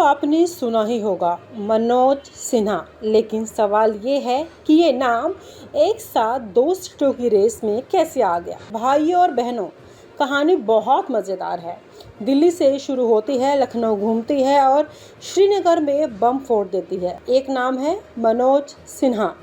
आपने सुना ही होगा, मनोज सिन्हा। लेकिन सवाल ये है कि ये नाम एक साथ दो सीटों की रेस में कैसे आ गया। भाइयों और बहनों, कहानी बहुत मज़ेदार है। दिल्ली से शुरू होती है, लखनऊ घूमती है और श्रीनगर में बम फोड़ देती है। एक नाम है मनोज सिन्हा।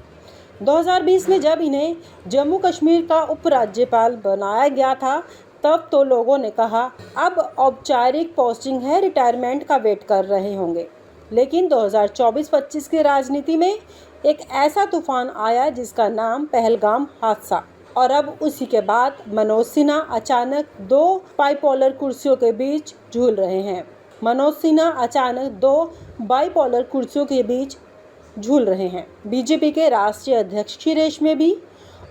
2020 में जब इन्हें जम्मू कश्मीर का उपराज्यपाल बनाया गया था, तब तो लोगों ने कहा अब औपचारिक पोस्टिंग है, रिटायरमेंट का वेट कर रहे होंगे। लेकिन 2024-25 की राजनीति में एक ऐसा तूफान आया जिसका नाम पहलगाम हादसा। और अब उसी के बाद मनोज सिन्हा अचानक दो बाइपोलर कुर्सियों के बीच झूल रहे हैं। मनोज सिन्हा अचानक दो बाइपोलर कुर्सियों के बीच झूल रहे हैं, बीजेपी के राष्ट्रीय अध्यक्ष की रेस में भी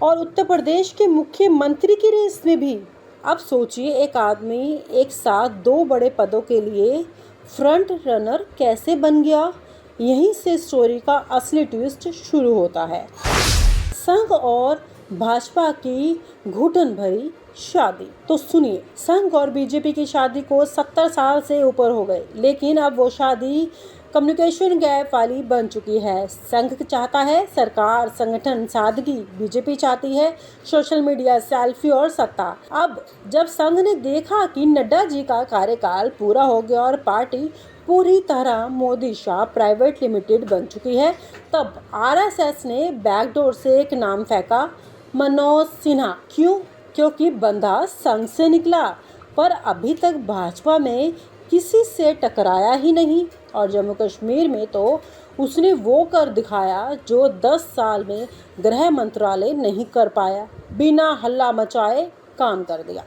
और उत्तर प्रदेश के मुख्यमंत्री की रेस में भी। अब सोचिए, एक आदमी एक साथ दो बड़े पदों के लिए फ्रंट रनर कैसे बन गया। यहीं से स्टोरी का असली ट्विस्ट शुरू होता है। संघ और भाजपा की घुटन भरी शादी। तो सुनिए, संघ और बीजेपी की शादी को 70 साल से ऊपर हो गए, लेकिन अब वो शादी कम्युनिकेशन गैप वाली बन चुकी है। संघ चाहता है सरकार, संगठन, सादगी। बीजेपी चाहती है सोशल मीडिया, सेल्फी और सत्ता। अब जब संघ ने देखा कि नड्डा जी का कार्यकाल पूरा हो गया और पार्टी पूरी तरह मोदी शाह प्राइवेट लिमिटेड बन चुकी है, तब आरएसएस ने बैकडोर से एक नाम फेंका, मनोज सिन्हा। क्यों? क्योंकि बंदा संघ से निकला, पर अभी तक भाजपा में किसी से टकराया ही नहीं। और जम्मू कश्मीर में तो उसने वो कर दिखाया जो 10 साल में गृह मंत्रालय नहीं कर पाया। बिना हल्ला मचाए काम कर दिया।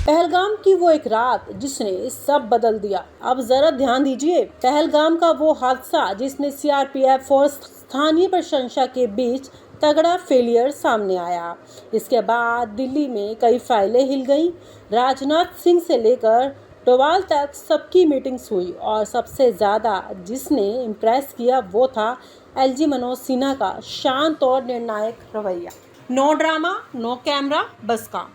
पहलगाम की वो एक रात जिसने सब बदल दिया। अब जरा ध्यान दीजिए, पहलगाम का वो हादसा जिसने सीआरपीएफ और स्थानीय प्रशंसा के बीच तगड़ा फेलियर सामने आया। इसके बाद दिल्ली में कई फाइलें हिल गईं। राजनाथ सिंह से लेकर डोवाल तक सबकी मीटिंग्स हुई और सबसे ज़्यादा जिसने इम्प्रेस किया वो था एलजी मनोज सिन्हा का शांत और निर्णायक रवैया। नो ड्रामा, नो कैमरा, बस काम।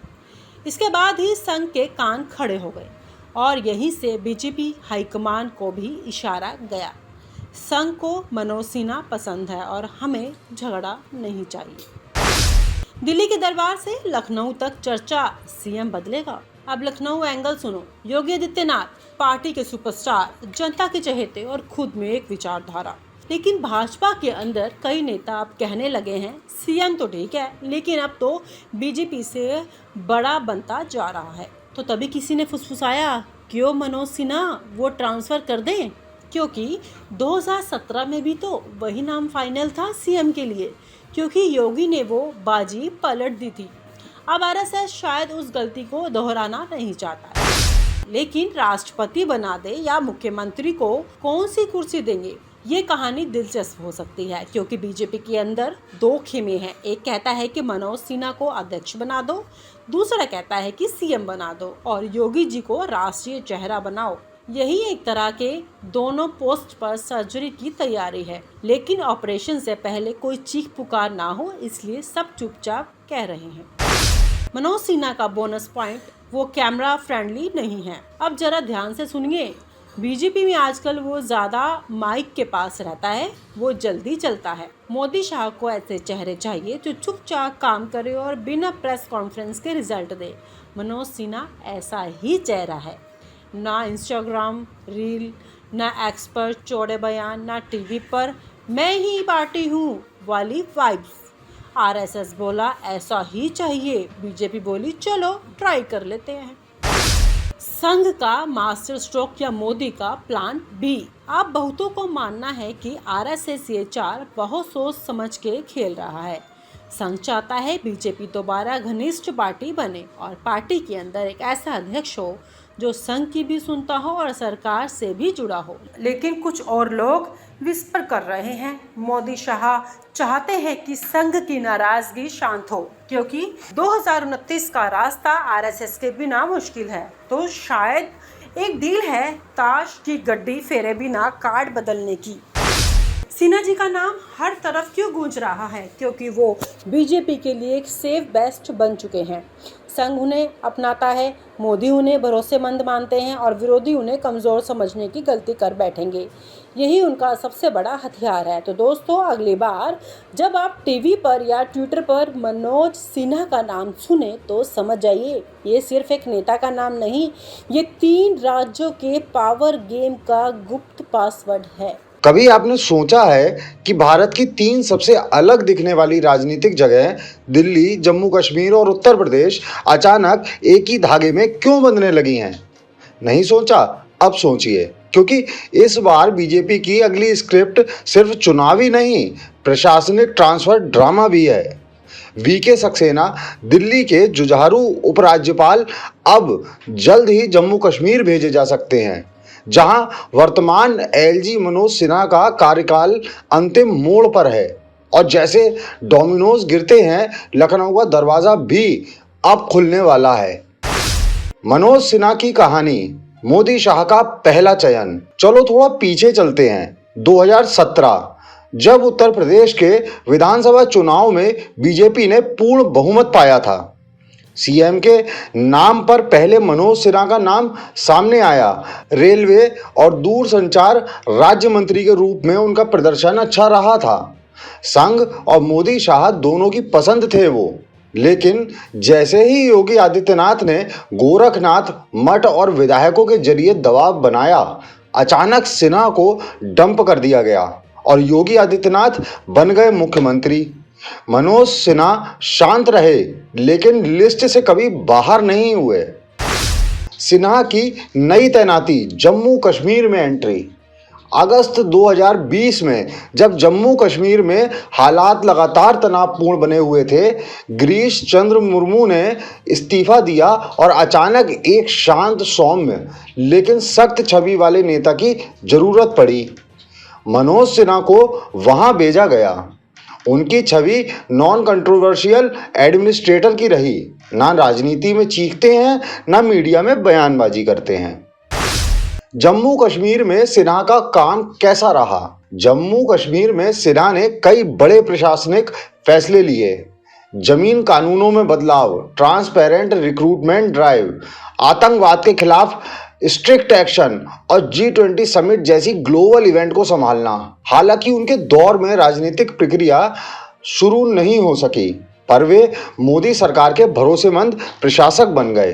इसके बाद ही संघ के कान खड़े हो गए और यहीं से बीजेपी हाईकमान को भी इशारा गया, संघ को मनोज सिन्हा पसंद है और हमें झगड़ा नहीं चाहिए। दिल्ली के दरबार से लखनऊ तक चर्चा, सीएम बदलेगा। अब लखनऊ एंगल सुनो। योगी आदित्यनाथ पार्टी के सुपरस्टार, जनता के चहेते और खुद में एक विचारधारा। लेकिन भाजपा के अंदर कई नेता अब कहने लगे हैं सीएम तो ठीक है, लेकिन अब तो बीजेपी से बड़ा बनता जा रहा है। तो तभी किसी ने फुसफुसाया, क्यों मनोज सिन्हा वो ट्रांसफर कर दें, क्योंकि 2017 में भी तो वही नाम फाइनल था सीएम के लिए, क्योंकि योगी ने वो बाजी पलट दी थी। अब आरएसएस शायद उस गलती को दोहराना नहीं चाहता है, लेकिन राष्ट्रपति बना दे या मुख्यमंत्री को कौन सी कुर्सी देंगे, ये कहानी दिलचस्प हो सकती है। क्योंकि बीजेपी के अंदर दो खेमे हैं। एक कहता है कि मनोज सिन्हा को अध्यक्ष बना दो, दूसरा कहता है कि सीएम बना दो और योगी जी को राष्ट्रीय चेहरा बनाओ। यही एक तरह के दोनों पोस्ट पर सर्जरी की तैयारी है, लेकिन ऑपरेशन से पहले कोई चीख पुकार ना हो, इसलिए सब चुपचाप कह रहे हैं। मनोज सिन्हा का बोनस पॉइंट, वो कैमरा फ्रेंडली नहीं है। अब जरा ध्यान से सुनिए, बीजेपी में आजकल वो ज़्यादा माइक के पास रहता है, वो जल्दी चलता है। मोदी शाह को ऐसे चेहरे चाहिए जो चुपचाप काम करे और बिना प्रेस कॉन्फ्रेंस के रिजल्ट दे। मनोज सिन्हा ऐसा ही चेहरा है। ना इंस्टाग्राम रील, ना एक्सपर्ट चौड़े बयान, ना टीवी पर मैं ही पार्टी हूँ वाली वाइब्स। आरएसएस बोला ऐसा ही चाहिए, बीजेपी बोली चलो ट्राई कर लेते हैं। संघ का मास्टर स्ट्रोक या मोदी का प्लान बी। अब बहुतों को मानना है कि आरएसएस ये चाल बहुत सोच समझ के खेल रहा है। संघ चाहता है बीजेपी दोबारा घनिष्ठ पार्टी बने और पार्टी के अंदर एक ऐसा अध्यक्ष हो जो संघ की भी सुनता हो और सरकार से भी जुड़ा हो। लेकिन कुछ और लोग विस्पर कर रहे हैं, मोदी शाह चाहते हैं कि संघ की नाराजगी शांत हो, क्योंकि 2029 का रास्ता आरएसएस के बिना मुश्किल है। तो शायद एक डील है ताश की गड्डी फेरे बिना कार्ड बदलने की। सिन्हा जी का नाम हर तरफ क्यों गूंज रहा है? क्योंकि वो बीजेपी के लिए एक सेफ बेस्ट बन चुके हैं। संघ उन्हें अपनाता है, मोदी उन्हें भरोसेमंद मानते हैं और विरोधी उन्हें कमज़ोर समझने की गलती कर बैठेंगे। यही उनका सबसे बड़ा हथियार है। तो दोस्तों, अगली बार जब आप टीवी पर या ट्विटर पर मनोज सिन्हा का नाम सुने तो समझ जाइए, ये सिर्फ एक नेता का नाम नहीं, ये 3 राज्यों के पावर गेम का गुप्त पासवर्ड है। कभी आपने सोचा है कि भारत की 3 सबसे अलग दिखने वाली राजनीतिक जगह दिल्ली, जम्मू कश्मीर और उत्तर प्रदेश अचानक एक ही धागे में क्यों बंधने लगी हैं? नहीं सोचा? अब सोचिए, क्योंकि इस बार बीजेपी की अगली स्क्रिप्ट सिर्फ चुनावी नहीं, प्रशासनिक ट्रांसफर ड्रामा भी है। वीके सक्सेना, दिल्ली के जुझारू उपराज्यपाल, अब जल्द ही जम्मू कश्मीर भेजे जा सकते हैं, जहां वर्तमान एलजी मनोज सिन्हा का कार्यकाल अंतिम मोड़ पर है। और जैसे डोमिनोज गिरते हैं, लखनऊ का दरवाजा भी अब खुलने वाला है। मनोज सिन्हा की कहानी, मोदी शाह का पहला चयन। चलो थोड़ा पीछे चलते हैं। 2017, जब उत्तर प्रदेश के विधानसभा चुनाव में बीजेपी ने पूर्ण बहुमत पाया था, सीएम के नाम पर पहले मनोज सिन्हा का नाम सामने आया। रेलवे और दूरसंचार राज्य मंत्री के रूप में उनका प्रदर्शन अच्छा रहा था। संघ और मोदी शाह दोनों की पसंद थे वो। लेकिन जैसे ही योगी आदित्यनाथ ने गोरखनाथ मठ और विधायकों के जरिए दबाव बनाया, अचानक सिन्हा को डंप कर दिया गया और योगी आदित्यनाथ बन गए मुख्यमंत्री। मनोज सिन्हा शांत रहे, लेकिन लिस्ट से कभी बाहर नहीं हुए। सिन्हा की नई तैनाती, जम्मू कश्मीर में एंट्री। अगस्त 2020 में जब जम्मू कश्मीर में हालात लगातार तनावपूर्ण बने हुए थे, गिरीश चंद्र मुर्मू ने इस्तीफा दिया और अचानक एक शांत, सौम्य लेकिन सख्त छवि वाले नेता की जरूरत पड़ी। मनोज सिन्हा को वहां भेजा गया। उनकी छवि नॉन कंट्रोवर्शियल एडमिनिस्ट्रेटर की रही। ना राजनीति में चीखते हैं, ना मीडिया में बयानबाजी करते हैं। जम्मू कश्मीर में सिन्हा का काम कैसा रहा? जम्मू कश्मीर में सिन्हा ने कई बड़े प्रशासनिक फैसले लिए। जमीन कानूनों में बदलाव, ट्रांसपेरेंट रिक्रूटमेंट ड्राइव, आतंकवाद के खिलाफ स्ट्रिक्ट एक्शन और G20 समिट जैसी ग्लोबल इवेंट को संभालना। हालांकि उनके दौर में राजनीतिक प्रक्रिया शुरू नहीं हो सकी, पर वे मोदी सरकार के भरोसेमंद प्रशासक बन गए।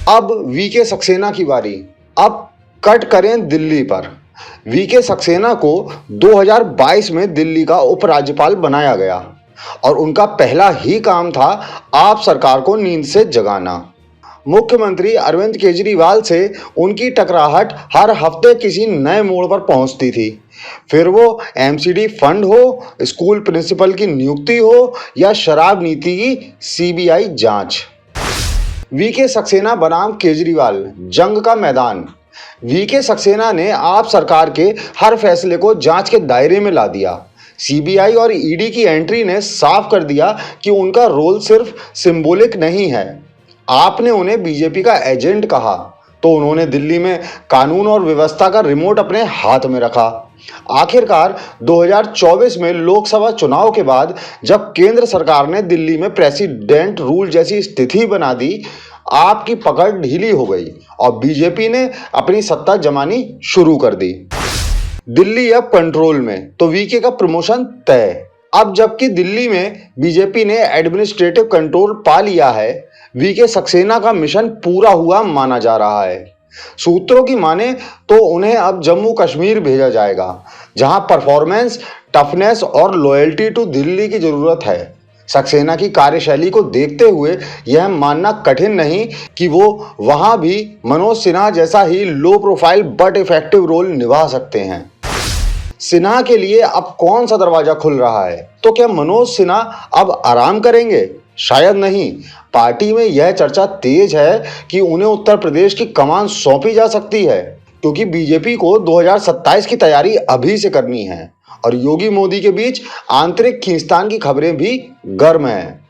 अब वीके सक्सेना की बारी। अब कट करें दिल्ली पर। वीके सक्सेना को 2022 में दिल्ली का उपराज्यपाल बनाया गया और उनका पहला ही काम था आप सरकार को नींद से जगाना। मुख्यमंत्री अरविंद केजरीवाल से उनकी टकराहट हर हफ्ते किसी नए मोड़ पर पहुंचती थी। फिर वो एमसीडी फंड हो, स्कूल प्रिंसिपल की नियुक्ति हो या शराब नीति की सीबीआई जांच। वीके सक्सेना बनाम केजरीवाल, जंग का मैदान। वीके सक्सेना ने आप सरकार के हर फैसले को जांच के दायरे में ला दिया। सीबीआई और ईडी की एंट्री ने साफ कर दिया कि उनका रोल सिर्फ सिंबॉलिक नहीं है। आपने उन्हें बीजेपी का एजेंट कहा तो उन्होंने दिल्ली में कानून और व्यवस्था का रिमोट अपने हाथ में रखा। आखिरकार 2024 में लोकसभा चुनाव के बाद जब केंद्र सरकार ने दिल्ली में प्रेसिडेंट रूल जैसी स्थिति बना दी, आपकी पकड़ ढीली हो गई और बीजेपी ने अपनी सत्ता जमानी शुरू कर दी। दिल्ली अब कंट्रोल में, तो वीके का प्रमोशन तय। अब जबकि दिल्ली में बीजेपी ने एडमिनिस्ट्रेटिव कंट्रोल पा लिया है, वीके सक्सेना का मिशन पूरा हुआ माना जा रहा है। सूत्रों की माने तो उन्हें अब जम्मू कश्मीर भेजा जाएगा, जहां परफॉर्मेंस, टफनेस और लॉयल्टी टू दिल्ली की जरूरत है। सक्सेना की कार्यशैली को देखते हुए यह मानना कठिन नहीं कि वो वहां भी मनोज सिन्हा जैसा ही low profile but effective role निभा सकते हैं। सिन्हा के लिए अब कौन सा दरवाजा खुल रहा है? तो क्या मनोज सिन्हा अब आराम करेंगे? शायद नहीं। पार्टी में यह चर्चा तेज है कि उन्हें उत्तर प्रदेश की कमान सौंपी जा सकती है, क्योंकि बीजेपी को 2027 की तैयारी अभी से करनी है और योगी मोदी के बीच आंतरिक खींचतान की खबरें भी गर्म हैं।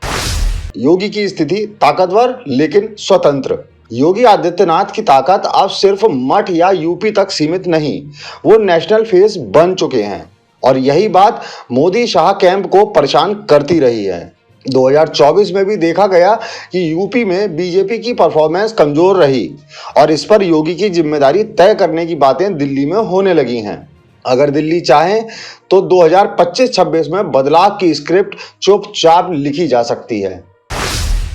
योगी की स्थिति ताकतवर लेकिन स्वतंत्र। योगी आदित्यनाथ की ताकत अब सिर्फ मठ या यूपी तक सीमित नहीं, वो नेशनल फेस बन चुके हैं। और यही बात मोदी शाह कैंप को परेशान करती रही है। 2024 में भी देखा गया कि यूपी में बीजेपी की परफॉर्मेंस कमजोर रही और इस पर योगी की जिम्मेदारी तय करने की बातें दिल्ली में होने लगी हैं। अगर दिल्ली चाहे तो 2025-26 में बदलाव की स्क्रिप्ट चुपचाप लिखी जा सकती है।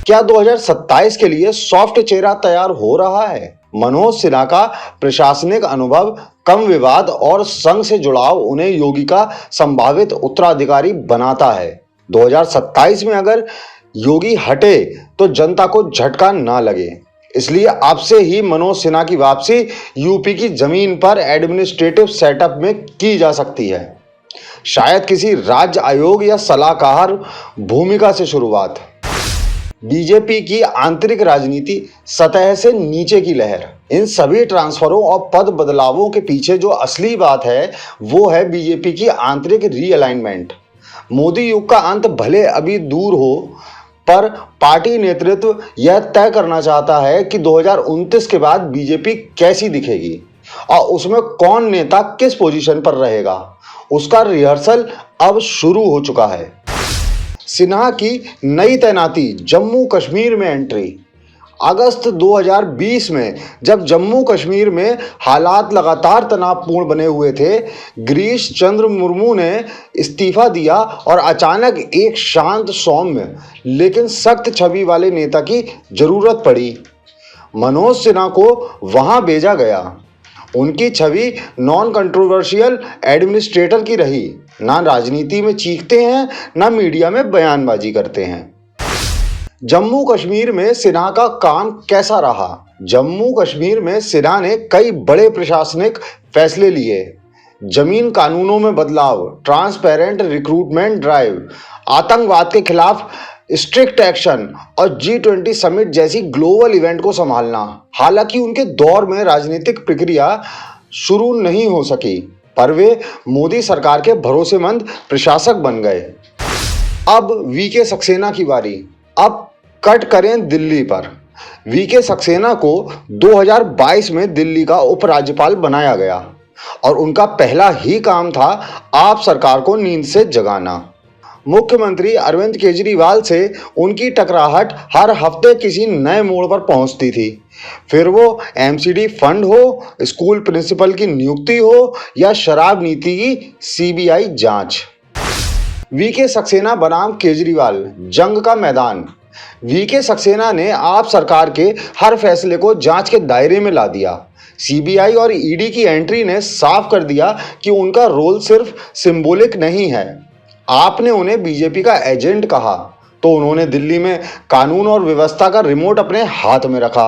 क्या 2027 के लिए सॉफ्ट चेहरा तैयार हो रहा है? मनोज सिन्हा का प्रशासनिक अनुभव, कम विवाद और संघ से जुड़ाव उन्हें योगी का संभावित उत्तराधिकारी बनाता है। 2027 में अगर योगी हटे तो जनता को झटका ना लगे, इसलिए अब से ही मनोज सिन्हा की वापसी यूपी की जमीन पर एडमिनिस्ट्रेटिव सेटअप में की जा सकती है। शायद किसी राज्य आयोग या सलाहकार भूमिका से शुरुआत। बीजेपी की आंतरिक राजनीति सतह से नीचे की लहर। इन सभी ट्रांसफरों और पद बदलावों के पीछे जो असली बात है वो है बीजेपी की आंतरिक रीअलाइनमेंट। मोदी युग का अंत भले अभी दूर हो, पर पार्टी नेतृत्व यह तय करना चाहता है कि 2029 के बाद बीजेपी कैसी दिखेगी और उसमें कौन नेता किस पोजीशन पर रहेगा। उसका रिहर्सल अब शुरू हो चुका है। सिन्हा की नई तैनाती, जम्मू कश्मीर में एंट्री। अगस्त 2020 में जब जम्मू कश्मीर में हालात लगातार तनावपूर्ण बने हुए थे, गिरीश चंद्र मुर्मू ने इस्तीफा दिया और अचानक एक शांत, सौम्य लेकिन सख्त छवि वाले नेता की जरूरत पड़ी। मनोज सिन्हा को वहां भेजा गया। उनकी छवि नॉन कंट्रोवर्शियल एडमिनिस्ट्रेटर की रही। ना राजनीति में चीखते हैं, ना मीडिया में बयानबाजी करते हैं। जम्मू कश्मीर में सिन्हा का काम कैसा रहा? जम्मू कश्मीर में सिन्हा ने कई बड़े प्रशासनिक फैसले लिए। जमीन कानूनों में बदलाव, ट्रांसपेरेंट रिक्रूटमेंट ड्राइव, आतंकवाद के खिलाफ स्ट्रिक्ट एक्शन और G20 समिट जैसी ग्लोबल इवेंट को संभालना। हालांकि उनके दौर में राजनीतिक प्रक्रिया शुरू नहीं हो सकी, पर वे मोदी सरकार के भरोसेमंद प्रशासक बन गए। अब वीके सक्सेना की बारी। अब कट करें दिल्ली पर। वीके सक्सेना को 2022 में दिल्ली का उपराज्यपाल बनाया गया और उनका पहला ही काम था आप सरकार को नींद से जगाना। मुख्यमंत्री अरविंद केजरीवाल से उनकी टकराहट हर हफ्ते किसी नए मोड़ पर पहुंचती थी। फिर वो एमसीडी फंड हो, स्कूल प्रिंसिपल की नियुक्ति हो या शराब नीति की सीबीआई जांच। वीके सक्सेना बनाम केजरीवाल, जंग का मैदान। वीके सक्सेना ने आप सरकार के हर फैसले को जांच के दायरे में ला दिया। सीबीआई और ईडी की एंट्री ने साफ कर दिया कि उनका रोल सिर्फ सिंबॉलिक नहीं है। आपने उन्हें बीजेपी का एजेंट कहा तो उन्होंने दिल्ली में कानून और व्यवस्था का रिमोट अपने हाथ में रखा।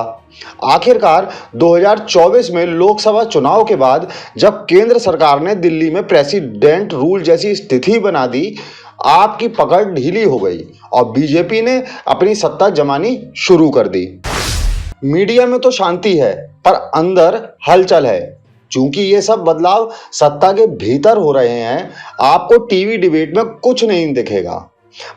आखिरकार 2024 में लोकसभा चुनाव के बाद जब केंद्र सरकार ने दिल्ली में प्रेसिडेंट रूल जैसी स्थिति बना दी, आपकी पकड़ ढीली हो गई और बीजेपी ने अपनी सत्ता जमानी शुरू कर दी। मीडिया में तो शांति है, पर अंदर हलचल है। चूंकि ये सब बदलाव सत्ता के भीतर हो रहे हैं, आपको टीवी डिबेट में कुछ नहीं दिखेगा,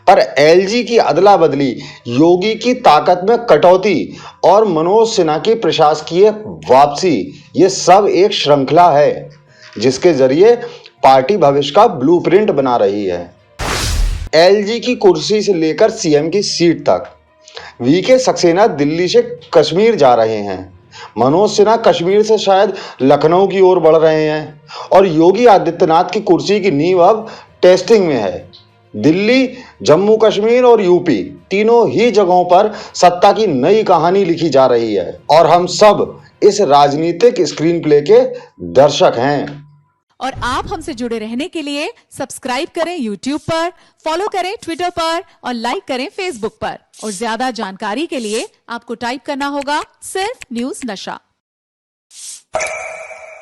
पर एलजी की अदला बदली, योगी की ताकत में कटौती और मनोज सिन्हा की प्रशासकीय वापसी, ये सब एक श्रृंखला है जिसके जरिए पार्टी भविष्य का ब्लूप्रिंट बना रही है। एलजी की कुर्सी से लेकर सीएम की सीट तक। वीके सक्सेना दिल्ली से कश्मीर जा रहे हैं। मनोज सिन्हा कश्मीर से शायद लखनऊ की ओर बढ़ रहे हैं और योगी आदित्यनाथ की कुर्सी की नींव अब टेस्टिंग में है। दिल्ली, जम्मू कश्मीर और यूपी, तीनों ही जगहों पर सत्ता की नई कहानी लिखी जा रही है और हम सब इस राजनीतिक स्क्रीन प्ले के दर्शक हैं। और आप हमसे जुड़े रहने के लिए सब्सक्राइब करें YouTube पर, फॉलो करें Twitter पर और लाइक करें Facebook पर। और ज्यादा जानकारी के लिए आपको टाइप करना होगा सिर्फ न्यूज़ नशा।